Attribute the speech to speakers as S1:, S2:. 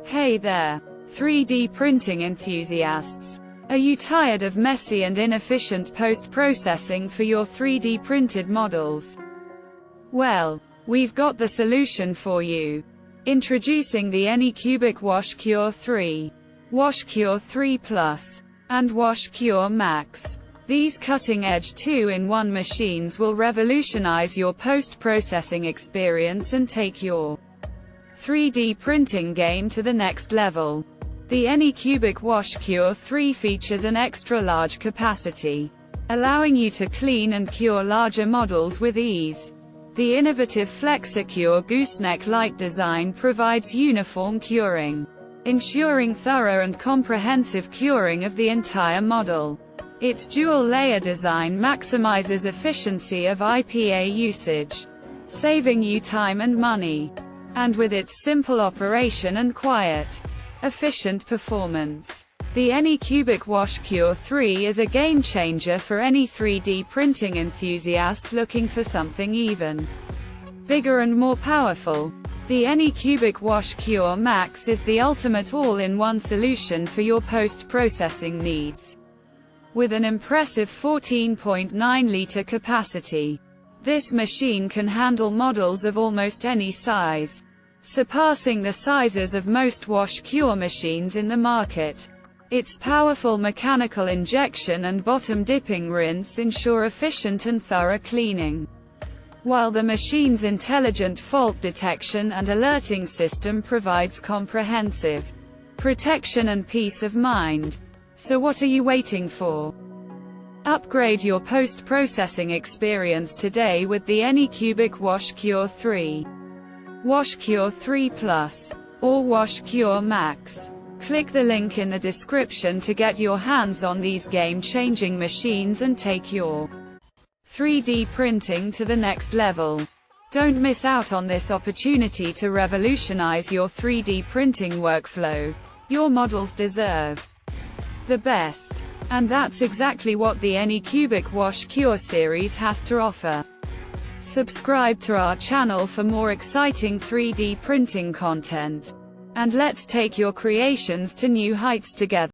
S1: Hey there, 3D printing enthusiasts. Are you tired of messy and inefficient post-processing for your 3D printed models? Well, we've got the solution for you. Introducing the Anycubic Wash&Cure 3, Wash&Cure 3 Plus, and Wash&Cure Max. These cutting-edge 2-in-1 machines will revolutionize your post-processing experience and take your 3D printing game to the next level. The Anycubic Wash&Cure 3 features an extra-large capacity, allowing you to clean and cure larger models with ease. The innovative Flexicure gooseneck-like design provides uniform curing, ensuring thorough and comprehensive curing of the entire model. Its dual-layer design maximizes efficiency of IPA usage, saving you time and money. And with its simple operation and quiet, efficient performance, the Anycubic Wash&Cure 3 is a game-changer for any 3D printing enthusiast looking for something even bigger and more powerful. The Anycubic Wash&Cure Max is the ultimate all-in-one solution for your post-processing needs. With an impressive 14.9-liter capacity, this machine can handle models of almost any size, surpassing the sizes of most wash-cure machines in the market. Its powerful mechanical injection and bottom-dipping rinse ensure efficient and thorough cleaning, while the machine's intelligent fault detection and alerting system provides comprehensive protection and peace of mind. So what are you waiting for? Upgrade your post-processing experience today with the Anycubic Wash&Cure 3, Wash&Cure 3 Plus, or Wash&Cure Max. Click the link in the description to get your hands on these game-changing machines and take your 3D printing to the next level. Don't miss out on this opportunity to revolutionize your 3D printing workflow. Your models deserve the best. And that's exactly what the Anycubic Wash&Cure series has to offer. Subscribe to our channel for more exciting 3D printing content. And let's take your creations to new heights together.